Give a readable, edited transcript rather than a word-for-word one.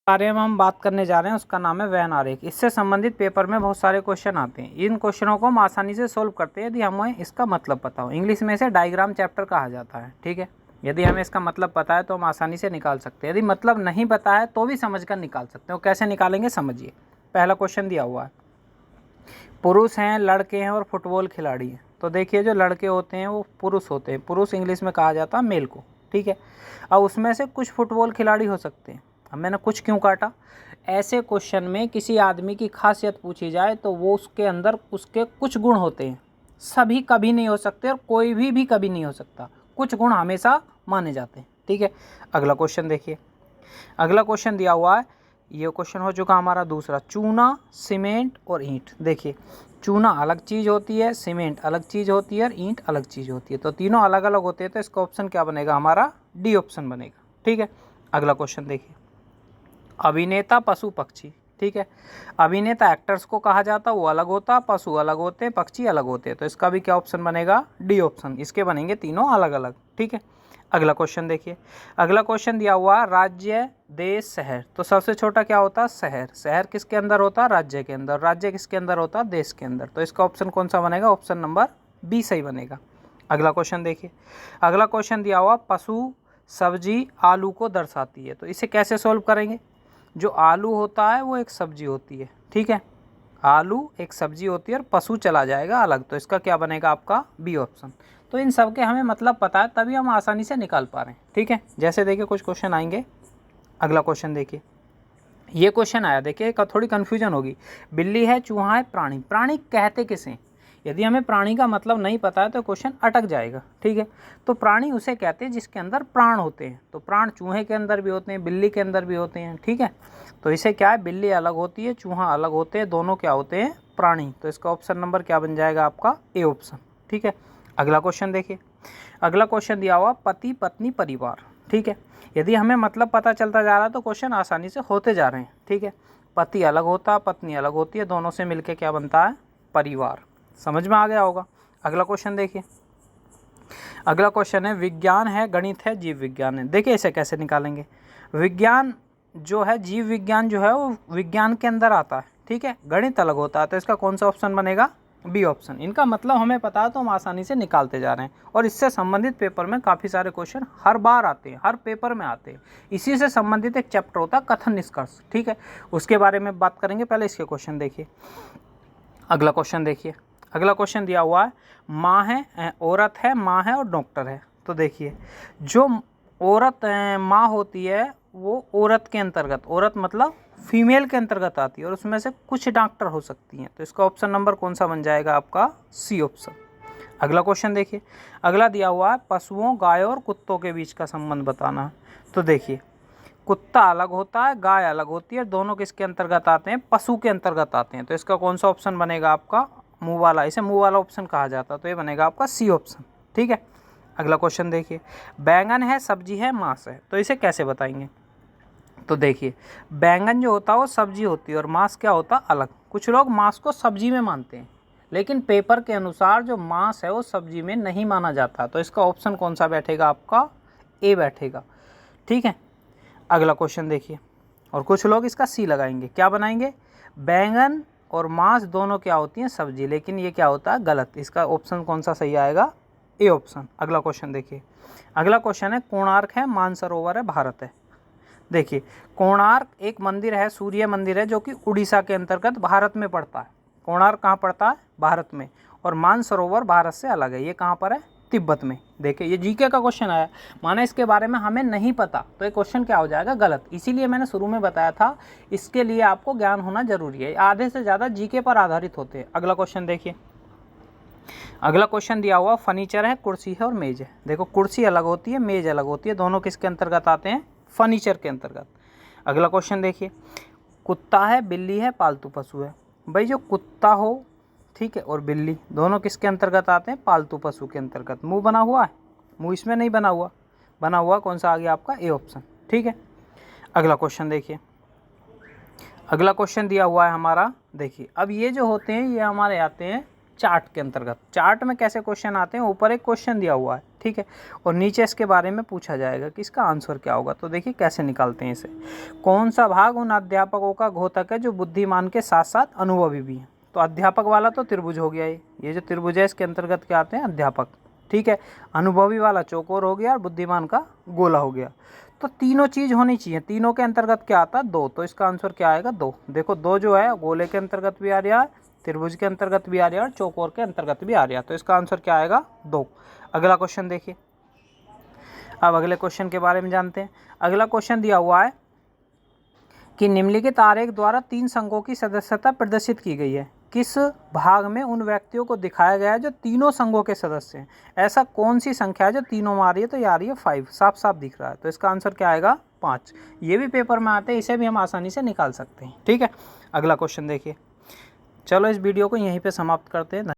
बारे में हम बात करने जा रहे हैं उसका नाम है वैन आरेख। इससे संबंधित पेपर में बहुत सारे क्वेश्चन आते हैं। इन क्वेश्चनों को हम आसानी से सोल्व करते हैं यदि हमें इसका मतलब पता हो। इंग्लिश में इसे डायग्राम चैप्टर कहा जाता है। ठीक है, यदि हमें इसका मतलब पता है तो हम आसानी से निकाल सकते हैं। यदि मतलब नहीं पता है तो भी समझ कर निकाल सकते हैं। कैसे निकालेंगे समझिए। पहला क्वेश्चन दिया हुआ है, पुरुष हैं, लड़के हैं और फुटबॉल खिलाड़ी हैं। तो देखिए जो लड़के होते हैं वो पुरुष होते हैं। पुरुष इंग्लिश में कहा जाता है मेल को। ठीक है, अब उसमें से कुछ फुटबॉल खिलाड़ी हो सकते हैं। अब मैंने कुछ क्यों काटा, ऐसे क्वेश्चन में किसी आदमी की खासियत पूछी जाए तो वो उसके अंदर उसके कुछ गुण होते हैं। सभी कभी नहीं हो सकते और कोई भी कभी नहीं हो सकता। कुछ गुण हमेशा माने जाते हैं। ठीक है, अगला क्वेश्चन देखिए। अगला क्वेश्चन दिया हुआ है, ये क्वेश्चन हो चुका हमारा दूसरा, चूना, सीमेंट और ईंट। देखिए चूना अलग चीज़ होती है, सीमेंट अलग चीज़ होती है और ईंट अलग चीज़ होती है। तो तीनों अलग अलग होते हैं, तो इसका ऑप्शन क्या बनेगा हमारा, डी ऑप्शन बनेगा। ठीक है, अगला क्वेश्चन देखिए, अभिनेता, पशु, पक्षी। ठीक है, अभिनेता एक्टर्स को कहा जाता, वो अलग होता, पशु अलग होते, पक्षी अलग होते। तो इसका भी क्या ऑप्शन बनेगा, डी ऑप्शन। इसके बनेंगे तीनों अलग अलग। ठीक है, अगला क्वेश्चन देखिए। अगला क्वेश्चन दिया हुआ राज्य, देश, शहर। तो सबसे छोटा क्या होता है, शहर। शहर किसके अंदर होता है, राज्य के अंदर। राज्य किसके अंदर होता है, देश के अंदर। तो इसका ऑप्शन कौन सा बनेगा, ऑप्शन नंबर बी सही बनेगा। अगला क्वेश्चन देखिए। अगला क्वेश्चन दिया हुआ, पशु सब्जी आलू को दर्शाती है। तो इसे कैसे सोल्व करेंगे। जो आलू होता है वो एक सब्जी होती है। ठीक है, आलू एक सब्जी होती है और पशु चला जाएगा अलग। तो इसका क्या बनेगा आपका, बी ऑप्शन। तो इन सब के हमें मतलब पता है तभी हम आसानी से निकाल पा रहे हैं। ठीक है, जैसे देखिए कुछ क्वेश्चन आएंगे। अगला क्वेश्चन देखिए, ये क्वेश्चन आया, देखिए थोड़ी कन्फ्यूजन होगी। बिल्ली है, चूहा है, प्राणी। प्राणी कहते किसे, यदि हमें प्राणी का मतलब नहीं पता है तो क्वेश्चन अटक जाएगा। ठीक है, तो प्राणी उसे कहते हैं जिसके अंदर प्राण होते हैं। तो प्राण चूहे के अंदर भी होते हैं, बिल्ली के अंदर भी होते हैं। ठीक है, तो इसे क्या है, बिल्ली अलग होती है, चूहा अलग होते हैं, दोनों क्या होते हैं, प्राणी। तो इसका ऑप्शन नंबर क्या बन जाएगा आपका, ए ऑप्शन। ठीक है, अगला क्वेश्चन देखिए। अगला क्वेश्चन दिया हुआ, पति, पत्नी, परिवार। ठीक है, यदि हमें मतलब पता चलता जा रहा है तो क्वेश्चन आसानी से होते जा रहे हैं। ठीक है, पति अलग होता, पत्नी अलग होती है, दोनों से मिलके क्या बनता है, परिवार। समझ में आ गया होगा। अगला क्वेश्चन देखिए। अगला क्वेश्चन है, विज्ञान है, गणित है, जीव विज्ञान है। देखिए इसे कैसे निकालेंगे। विज्ञान जो है, जीव विज्ञान जो है वो विज्ञान के अंदर आता है। ठीक है, गणित अलग होता है। तो इसका कौन सा ऑप्शन बनेगा, बी ऑप्शन। इनका मतलब हमें पता है तो हम आसानी से निकालते जा रहे हैं। और इससे संबंधित पेपर में काफ़ी सारे क्वेश्चन हर बार आते हैं, हर पेपर में आते हैं। इसी से संबंधित एक चैप्टर होता है कथन निष्कर्ष। ठीक है, उसके बारे में बात करेंगे। पहले इसके क्वेश्चन देखिए। अगला क्वेश्चन देखिए। अगला क्वेश्चन दिया हुआ है, माँ है, औरत है, माँ है और डॉक्टर है। तो देखिए जो औरत माँ होती है वो औरत के अंतर्गत, औरत मतलब फीमेल के अंतर्गत आती है और उसमें से कुछ डॉक्टर हो सकती हैं। तो इसका ऑप्शन नंबर कौन सा बन जाएगा आपका, सी ऑप्शन। अगला क्वेश्चन देखिए। अगला दिया हुआ है, पशुओं, गायों और कुत्तों के बीच का संबंध बताना है। तो देखिए कुत्ता अलग होता है, गाय अलग होती है, दोनों किसके अंतर्गत आते हैं, पशु के अंतर्गत आते हैं। तो इसका कौन सा ऑप्शन बनेगा आपका, मुंह वाला। इसे मुंह वाला ऑप्शन कहा जाता है, तो ये बनेगा आपका सी ऑप्शन। ठीक है, अगला क्वेश्चन देखिए। बैंगन है, सब्जी है, मांस है। तो इसे कैसे बताएंगे। तो देखिए बैंगन जो होता है वो सब्जी होती है और मांस क्या होता है, अलग। कुछ लोग मांस को सब्जी में मानते हैं, लेकिन पेपर के अनुसार जो मांस है वो सब्जी में नहीं माना जाता। तो इसका ऑप्शन कौन सा बैठेगा आपका, ए बैठेगा। ठीक है, अगला क्वेश्चन देखिए। और कुछ लोग इसका सी लगाएंगे, क्या बनाएंगे, बैंगन और मांस दोनों क्या होती हैं, सब्जी। लेकिन ये क्या होता है, गलत। इसका ऑप्शन कौन सा सही आएगा, ए ऑप्शन। अगला क्वेश्चन देखिए। अगला क्वेश्चन है, कोणार्क है, मानसरोवर है, भारत है। देखिए कोणार्क एक मंदिर है, सूर्य मंदिर है, जो कि उड़ीसा के अंतर्गत भारत में पड़ता है। कोणार्क कहाँ पड़ता है, भारत में। और मानसरोवर भारत से अलग है, ये कहाँ पर है, तिब्बत में। देखिए ये जीके का क्वेश्चन आया, माना इसके बारे में हमें नहीं पता तो ये क्वेश्चन क्या हो जाएगा, गलत। इसीलिए मैंने शुरू में बताया था इसके लिए आपको ज्ञान होना जरूरी है। आधे से ज़्यादा जीके पर आधारित होते हैं। अगला क्वेश्चन देखिए। अगला क्वेश्चन दिया हुआ, फर्नीचर है, कुर्सी है और मेज है। देखो कुर्सी अलग होती है, मेज अलग होती है, दोनों किसके अंतर्गत आते हैं, फर्नीचर के अंतर्गत। अगला क्वेश्चन देखिए। कुत्ता है, बिल्ली है, पालतू पशु है। भाई जो कुत्ता हो, ठीक है, और बिल्ली दोनों किसके अंतर्गत आते हैं, पालतू पशु के अंतर्गत। मुंह बना हुआ है, मुंह इसमें नहीं बना हुआ, बना हुआ कौन सा आ गया आपका, ए ऑप्शन। ठीक है, अगला क्वेश्चन देखिए। अगला क्वेश्चन दिया हुआ है हमारा, देखिए अब ये जो होते हैं ये हमारे आते हैं चार्ट के अंतर्गत। चार्ट में कैसे क्वेश्चन आते हैं, ऊपर एक क्वेश्चन दिया हुआ है, ठीक है, और नीचे इसके बारे में पूछा जाएगा कि इसका आंसर क्या होगा। तो देखिए कैसे निकालते हैं इसे। कौन सा भाग उन अध्यापकों का घोतक है जो बुद्धिमान के साथ साथ अनुभवी भी हैं। तो अध्यापक वाला तो त्रिभुज हो गया, ये जो त्रिभुज है इसके अंतर्गत क्या आते हैं, अध्यापक, ठीक है। अनुभवी वाला चौकोर हो गया और बुद्धिमान का गोला हो गया। तो तीनों चीज़ होनी चाहिए। तीनों के अंतर्गत क्या आता है, 2। तो इसका आंसर क्या आएगा, 2। देखो 2 जो है गोले के अंतर्गत भी आ रहा है, त्रिभुज के अंतर्गत भी आ रहा है और चौकोर के अंतर्गत भी आ रहा है। तो इसका आंसर क्या आएगा, 2। अगला क्वेश्चन देखिए। अब अगले क्वेश्चन के बारे में जानते हैं। अगला क्वेश्चन दिया हुआ है कि निम्नलिखित आरेख द्वारा 3 संघों की सदस्यता प्रदर्शित की गई है। किस भाग में उन व्यक्तियों को दिखाया गया है जो तीनों संघों के सदस्य हैं। ऐसा कौन सी संख्या है जो तीनों में आ रही है, तो ये आ रही है 5, साफ साफ दिख रहा है। तो इसका आंसर क्या आएगा, 5। ये भी पेपर में आते हैं, इसे भी हम आसानी से निकाल सकते हैं, ठीक है। अगला क्वेश्चन देखिए। चलो इस वीडियो को यहीं पे समाप्त करते हैं।